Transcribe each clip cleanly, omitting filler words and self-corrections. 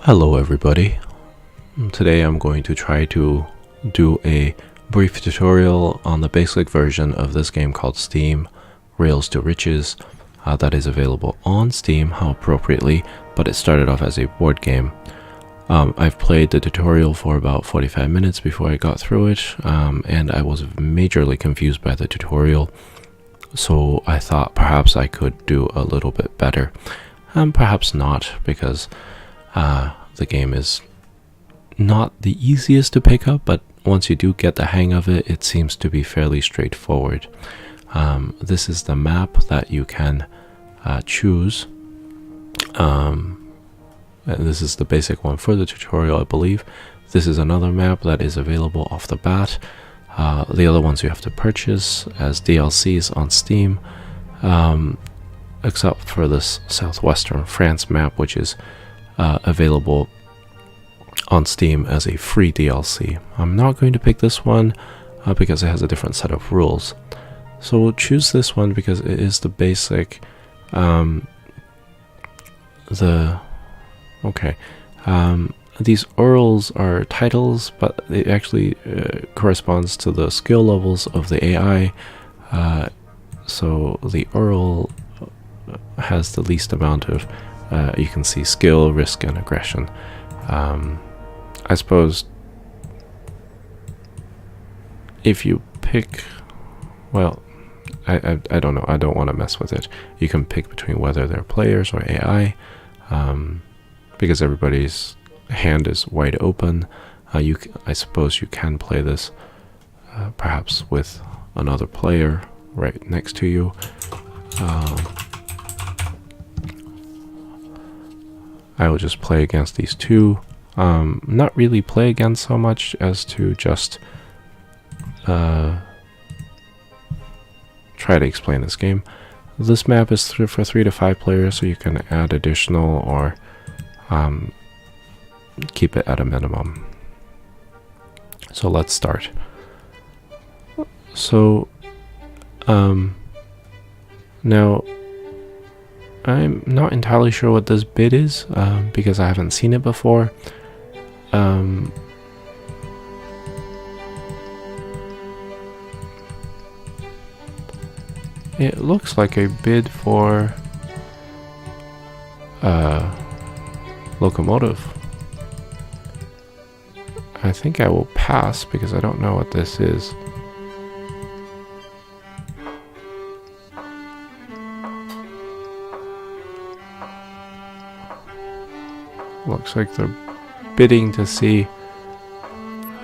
Hello everybody. Today I'm going to try to do a brief tutorial on the basic version of this game called Steam Rails to Riches that is available on Steam, how appropriately, but it started off as a board game. I've played the tutorial for about 45 minutes before I got through it, and I was majorly confused by the tutorial, so I thought perhaps I could do a little bit better. Perhaps not, because the game is not the easiest to pick up, but once you do get the hang of it, it seems to be fairly straightforward. This is the map that you can choose. And this is the basic one for the tutorial, I believe. This is another map that is available off the bat. The other ones you have to purchase as DLCs on Steam, except for this southwestern France map, which is available on Steam as a free DLC. I'm not going to pick this one because it has a different set of rules. So we'll choose this one because it is the basic. These URLs are titles, but it actually corresponds to the skill levels of the AI. So the URL has the least amount of you can see skill, risk, and aggression. I suppose if you pick, well, I don't know, I don't want to mess with it. You can pick between whether they're players or AI, because everybody's hand is wide open. I suppose you can play this perhaps with another player right next to you. I will just play against these two. Not really play against so much as to just try to explain this game. This map is for 3 to 5 players, so you can add additional or keep it at a minimum. So let's start. So now I'm not entirely sure what this bid is because I haven't seen it before. It looks like a bid for Locomotive. I think I will pass because I don't know what this is. Looks like they're bidding to see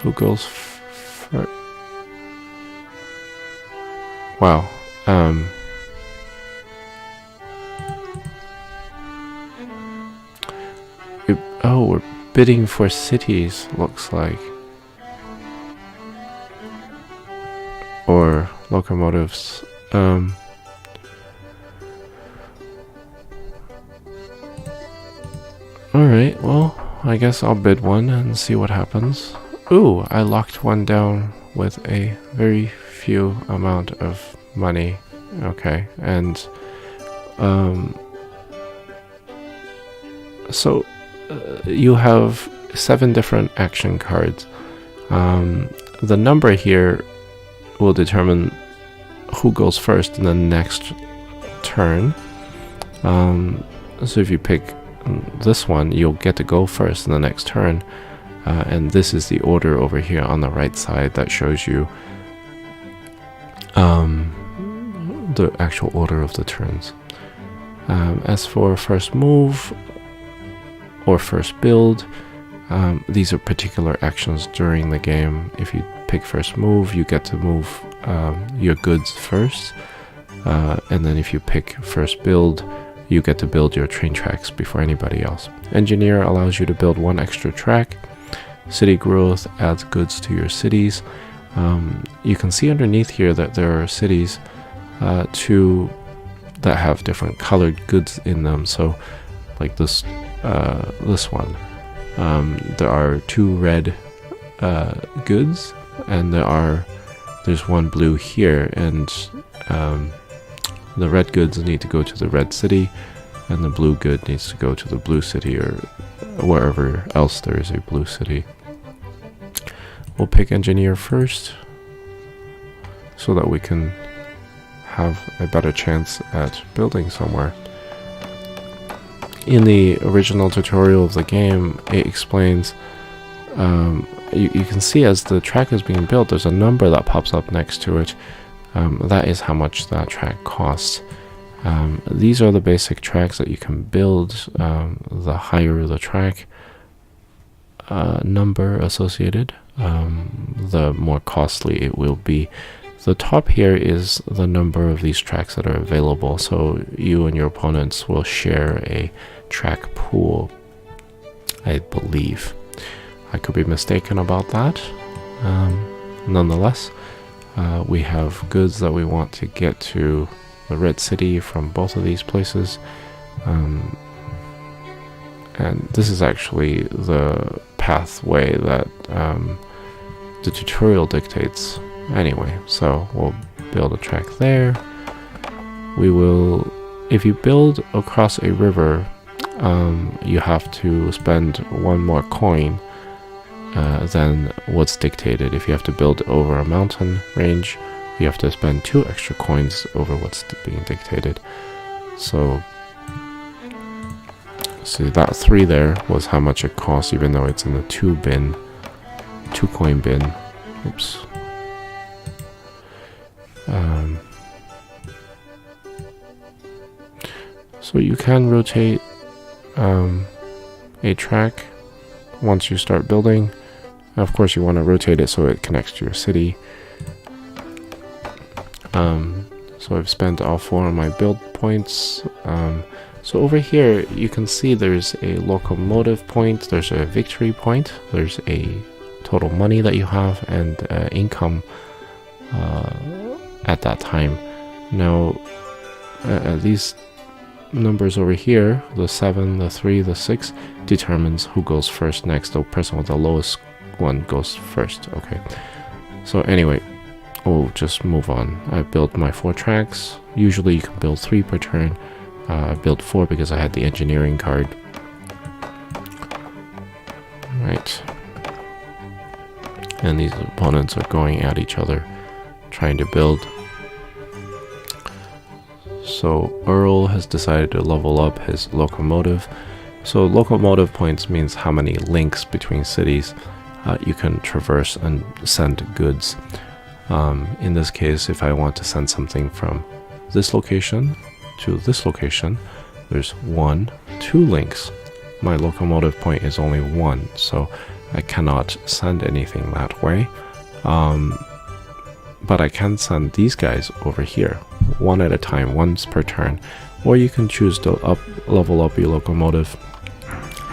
who goes first. Wow. Oh, we're bidding for cities, looks like. Or locomotives. Alright, well, I guess I'll bid one and see what happens. Ooh, I locked one down with a very few amount of money. Okay, and so you have 7 different action cards. The number here will determine who goes first in the next turn. So if you pick this one, you'll get to go first in the next turn, and this is the order over here on the right side that shows you the actual order of the turns. As for first move or first build, these are particular actions during the game. If you pick first move, you get to move your goods first, and then if you pick first build, you get to build your train tracks before anybody else. Engineer allows you to build 1 extra track. City growth adds goods to your cities. You can see underneath here that there are cities that have different colored goods in them. So like this one, there are 2 red goods, and there's 1 blue here, and the red goods need to go to the red city, and the blue good needs to go to the blue city, or wherever else there is a blue city. We'll pick engineer first so that we can have a better chance at building somewhere. In the original tutorial of the game, it explains, you can see as the track is being built, there's a number that pops up next to it. That is how much that track costs. These are the basic tracks that you can build. The higher the track number associated, the more costly it will be. The top here is the number of these tracks that are available, so you and your opponents will share a track pool, I believe. I could be mistaken about that. Nonetheless, we have goods that we want to get to the Red City from both of these places. And this is actually the pathway that the tutorial dictates anyway. So we'll build a track there. We will, if you build across a river, you have to spend one more coin than what's dictated. If you have to build over a mountain range, you have to spend 2 extra coins over what's being dictated. So see, that 3 there was how much it costs, even though it's in the 2 coin bin. Oops. So you can rotate a track once you start building. Of course, you want to rotate it so it connects to your city. So I've spent all 4 of my build points. So over here, you can see there's a locomotive point, there's a victory point, there's a total money that you have, and income at that time. Now, these numbers over here, the 7, the 3, the 6, determines who goes first next. The person with the lowest one goes first. Okay. So anyway, we'll just move on. I built my 4 tracks. Usually you can build 3 per turn. I built 4 because I had the engineering card. Right. And these opponents are going at each other, trying to build. So Earl has decided to level up his locomotive. So locomotive points means how many links between cities you can traverse and send goods. In this case, if I want to send something from this location to this location, there's 1, 2 links. My locomotive point is only 1, so I cannot send anything that way. But I can send these guys over here, 1 at a time, once per turn. Or you can choose to level up your locomotive,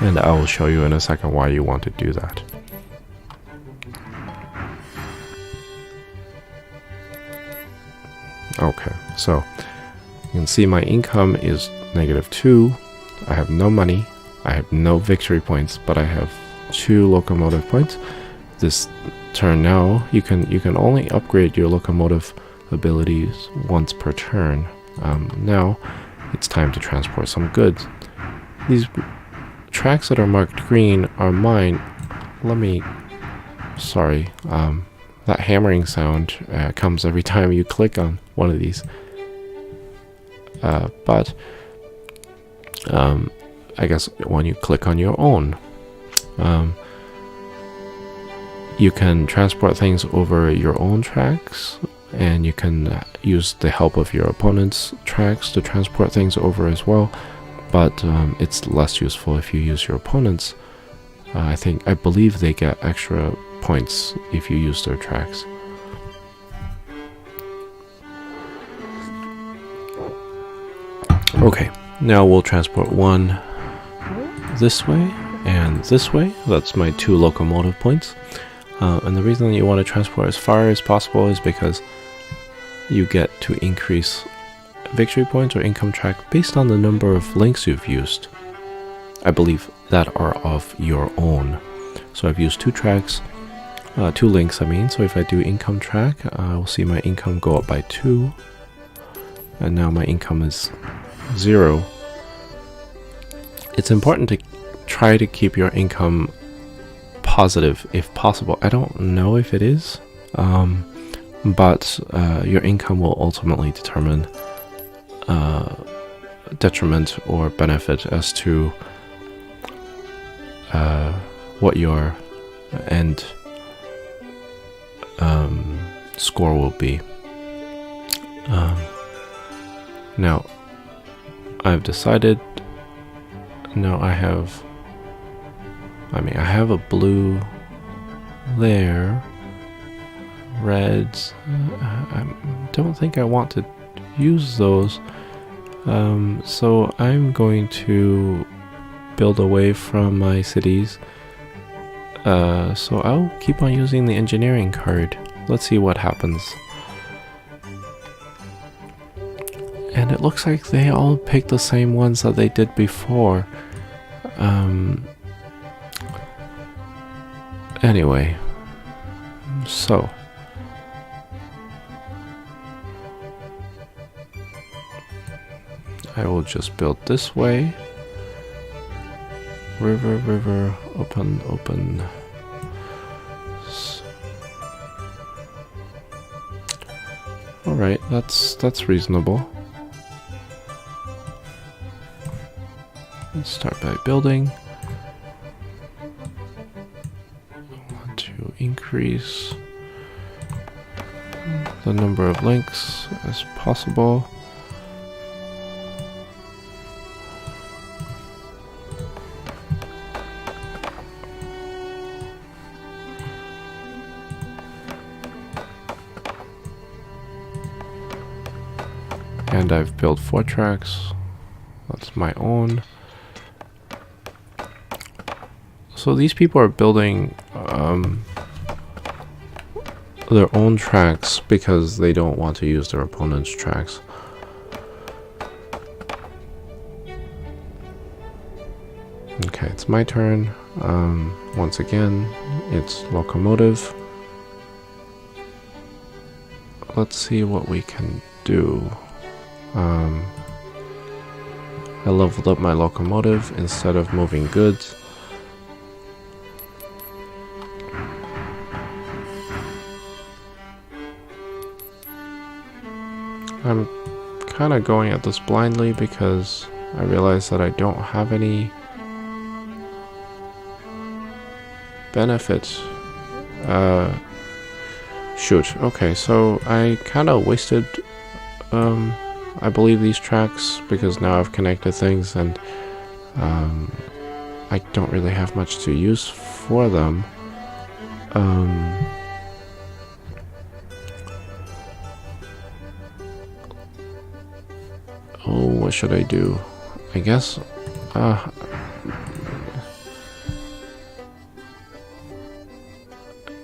and I will show you in a second why you want to do that. Okay, so you can see my income is -2. I have no money, I have no victory points, but I have 2 locomotive points. This turn now, you can only upgrade your locomotive abilities once per turn. Now it's time to transport some goods. These tracks that are marked green are mine. Sorry, that hammering sound comes every time you click on one of these. But I guess when you click on your own, you can transport things over your own tracks, and you can use the help of your opponent's tracks to transport things over as well. But it's less useful if you use your opponent's. I believe they get extra points if you use their tracks. Okay, now we'll transport 1 this way and this way. That's my 2 locomotive points. And the reason you want to transport as far as possible is because you get to increase victory points or income track based on the number of links you've used. I believe that are of your own. So I've used 2 tracks, 2 links I mean. So if I do income track, I will see my income go up by 2. And now my income is 0. It's important to try to keep your income positive if possible. I don't know if it is, but your income will ultimately determine detriment or benefit as to what your end score will be. Now, I've decided. No, I have a blue there. Reds. I don't think I want to use those. So I'm going to build away from my cities. So I'll keep on using the engineering card. Let's see what happens. And it looks like they all picked the same ones that they did before. Anyway, so I will just build this way. River, open. Alright, that's reasonable. Let's start by building. I want to increase the number of links as possible. And I've built 4 tracks. That's my own. So these people are building their own tracks because they don't want to use their opponent's tracks. Okay, it's my turn. Once again, it's Locomotive. Let's see what we can do. I leveled up my Locomotive instead of moving goods. I'm kind of going at this blindly because I realize that I don't have any benefits. Shoot, okay, so I kind of wasted I believe these tracks because now I've connected things and I don't really have much to use for them. Oh, what should I do? I guess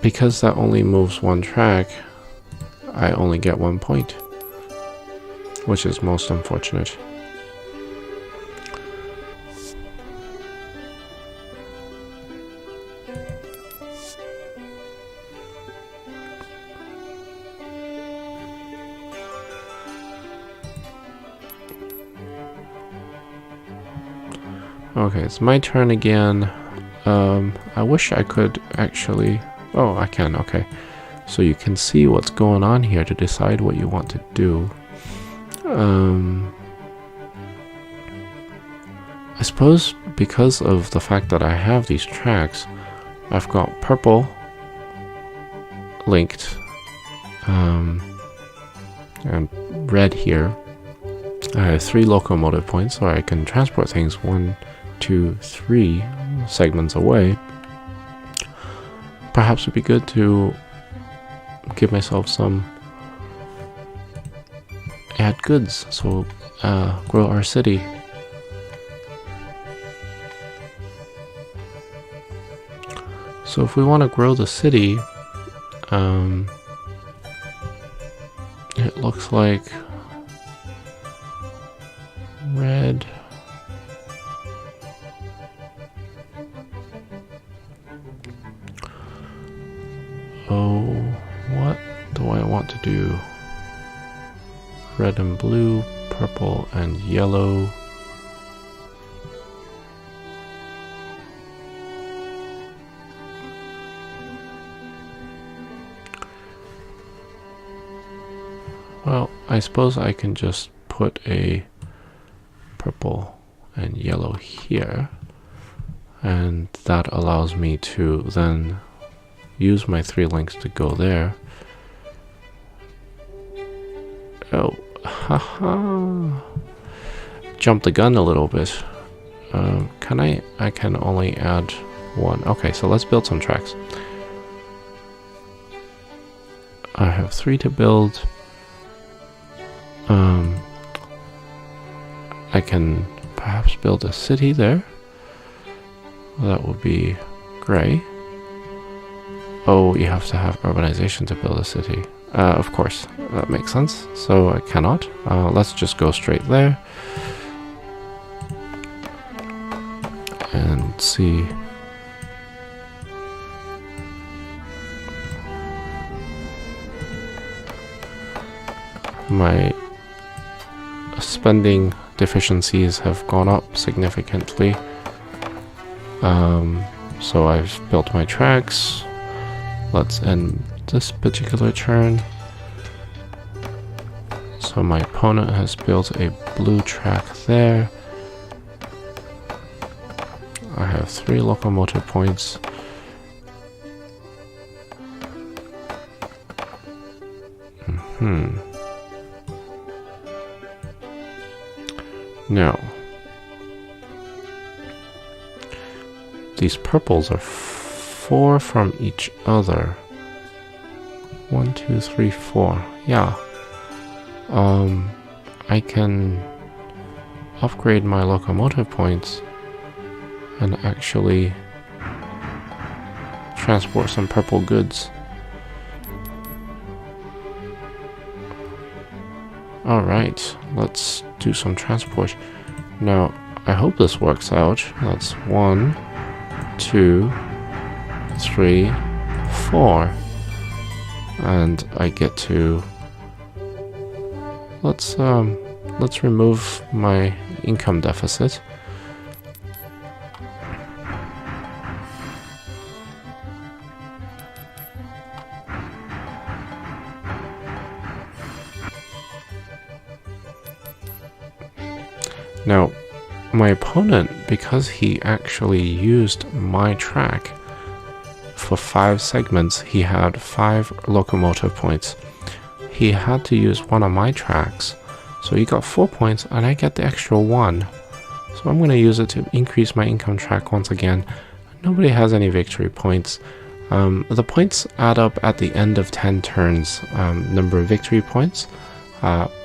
because that only moves 1 track, I only get 1 point, which is most unfortunate. Okay, it's my turn again. I wish I could actually... Oh, I can, okay. So you can see what's going on here to decide what you want to do. I suppose because of the fact that I have these tracks, I've got purple linked and red here. I have 3 locomotive points, so I can transport things 1, 2, 3 segments away. Perhaps it'd be good to give myself some add goods, so grow our city. So if we want to grow the city, it looks like red. Oh, what do I want to do? Red and blue, purple and yellow. Well, I suppose I can just put a purple and yellow here, and that allows me to then use my 3 links to go there. Oh, haha. Jumped the gun a little bit. Can I can only add 1. Okay, so let's build some tracks. I have 3 to build. I can perhaps build a city there. That would be great. Oh, you have to have urbanization to build a city. Of course, that makes sense. So I cannot. Let's just go straight there. And see. My spending deficiencies have gone up significantly. So I've built my tracks. Let's end this particular turn. So my opponent has built a blue track there. I have 3 locomotive points. Now, these purples are 4 from each other. 1, 2, 3, 4. Yeah. I can upgrade my locomotive points and actually transport some purple goods. Alright, let's do some transport. Now, I hope this works out. That's 1, 2, 3, 4. And I get to... Let's remove my income deficit. Now, my opponent, because he actually used my track for 5 segments, he had 5 locomotive points. He had to use one of my tracks, so he got 4 points, and I get the extra 1. So I'm going to use it to increase my income track once again. Nobody has any victory points. The points add up at the end of 10 turns, number of victory points,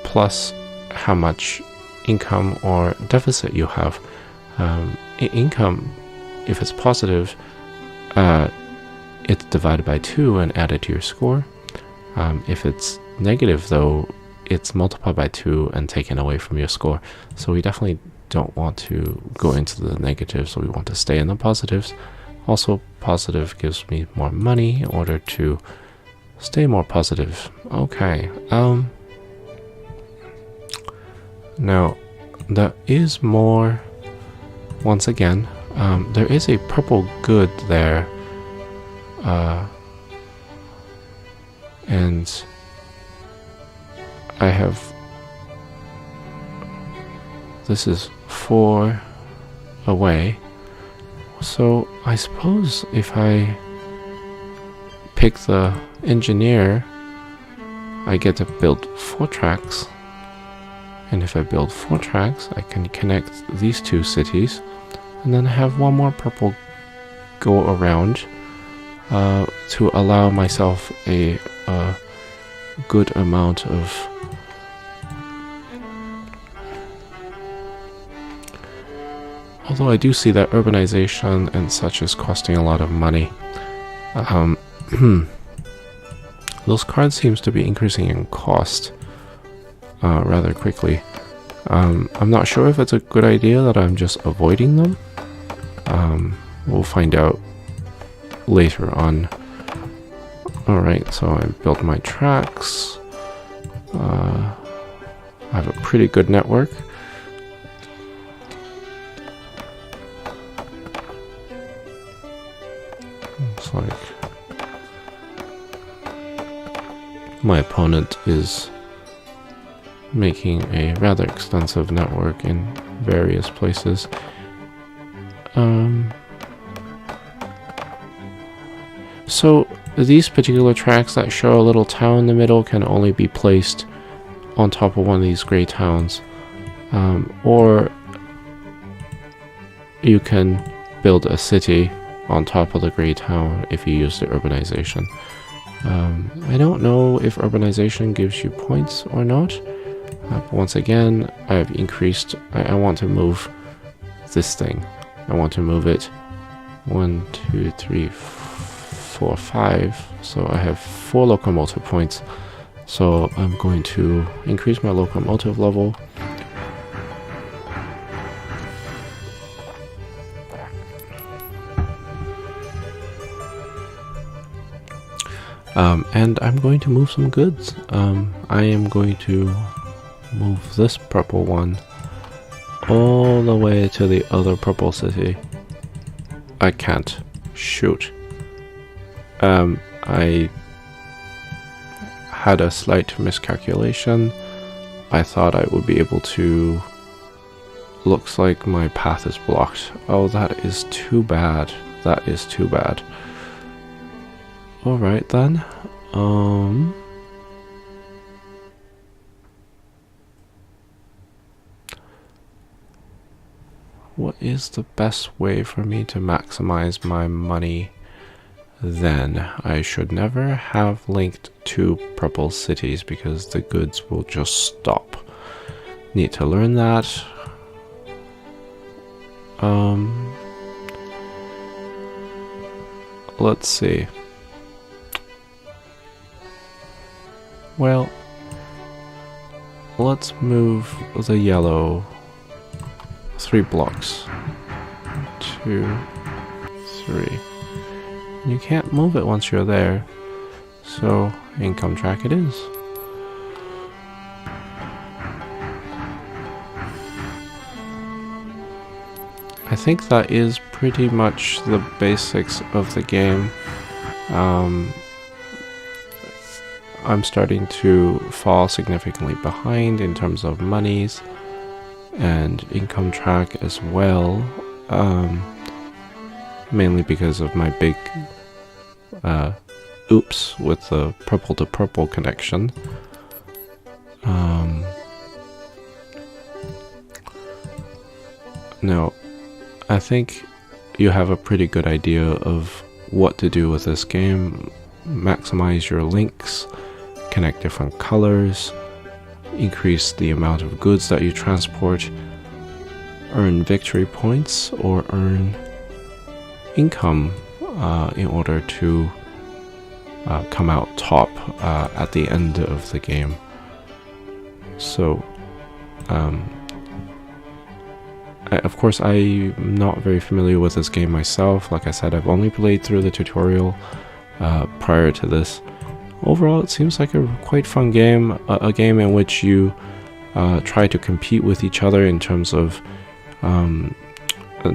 plus how much income or deficit you have. Income, if it's positive, it's divided by 2 and added to your score. If it's negative, though, it's multiplied by 2 and taken away from your score. So we definitely don't want to go into the negatives, so we want to stay in the positives. Also, positive gives me more money in order to stay more positive. Okay. Now, there is more. Once again, there is a purple good there. And I have... This is 4 away. So I suppose if I pick the engineer, I get to build 4 tracks. And if I build 4 tracks, I can connect these 2 cities, and then have 1 more purple go around to allow myself a good amount of... Although I do see that urbanization and such is costing a lot of money. Those cards seems to be increasing in cost rather quickly. I'm not sure if it's a good idea that I'm just avoiding them. We'll find out later on. Alright, so I built my tracks. I have a pretty good network. Looks like my opponent is making a rather extensive network in various places. So these particular tracks that show a little town in the middle can only be placed on top of one of these gray towns, or you can build a city on top of the gray town if you use the urbanization. I don't know if urbanization gives you points or not. But once again, I've increased. I want to move this thing. I want to move it 1, 2, 3, 4, 5. So I have 4 locomotive points. So I'm going to increase my locomotive level. And I'm going to move some goods. I am going to move this purple one all the way to the other purple city. I can't. Shoot. I had a slight miscalculation. I thought I would be able to... Looks like my path is blocked. Oh, that is too bad. That is too bad. Alright then. What is the best way for me to maximize my money then? I should never have linked 2 purple cities because the goods will just stop. Need to learn that. Let's see. Well, let's move the yellow 3 blocks. 2, 3. You can't move it once you're there. So, income track it is. I think that is pretty much the basics of the game. I'm starting to fall significantly behind in terms of monies and income track as well, mainly because of my big oops with the purple to purple connection. Now, I think you have a pretty good idea of what to do with this game. Maximize your links, connect different colors, increase the amount of goods that you transport, earn victory points, or earn income in order to come out top at the end of the game. So, of course, I'm not very familiar with this game myself. Like I said, I've only played through the tutorial prior to this. Overall, it seems like a quite fun game, a game in which you try to compete with each other in terms of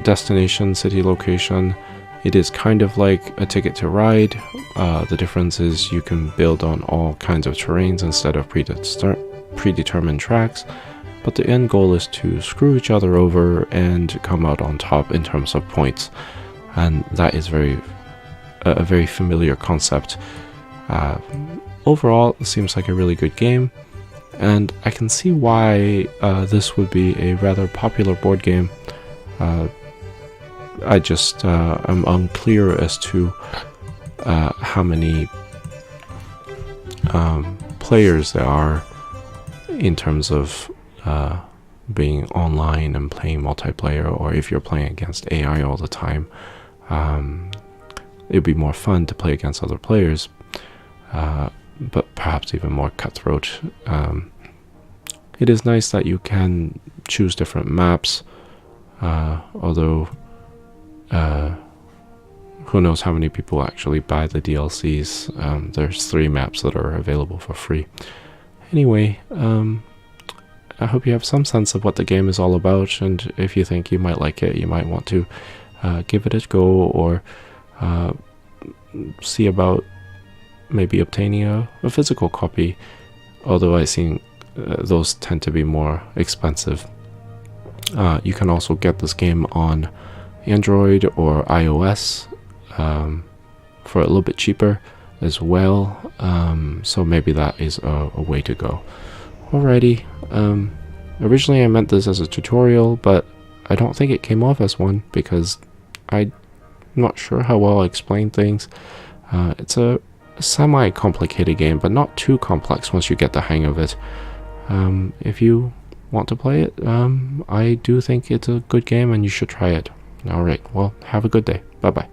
destination, city location. It is kind of like a Ticket to Ride. The difference is you can build on all kinds of terrains instead of predetermined tracks, but the end goal is to screw each other over and come out on top in terms of points, and that is a very familiar concept. Overall, it seems like a really good game, and I can see why this would be a rather popular board game. I just am unclear as to how many players there are in terms of being online and playing multiplayer, or if you're playing against AI all the time. It'd be more fun to play against other players, but perhaps even more cutthroat. It is nice that you can choose different maps, although who knows how many people actually buy the DLCs. There's 3 maps that are available for free. Anyway, I hope you have some sense of what the game is all about, and if you think you might like it, you might want to give it a go, or see about maybe obtaining a physical copy. Although I those tend to be more expensive. You can also get this game on Android or iOS for a little bit cheaper as well, so maybe that is a way to go. Alrighty, originally I meant this as a tutorial, but I don't think it came off as one because I'm not sure how well I explain things. It's a semi-complicated game, but not too complex once you get the hang of it. If you want to play it, I do think it's a good game and you should try it. Alright, well, have a good day. Bye-bye.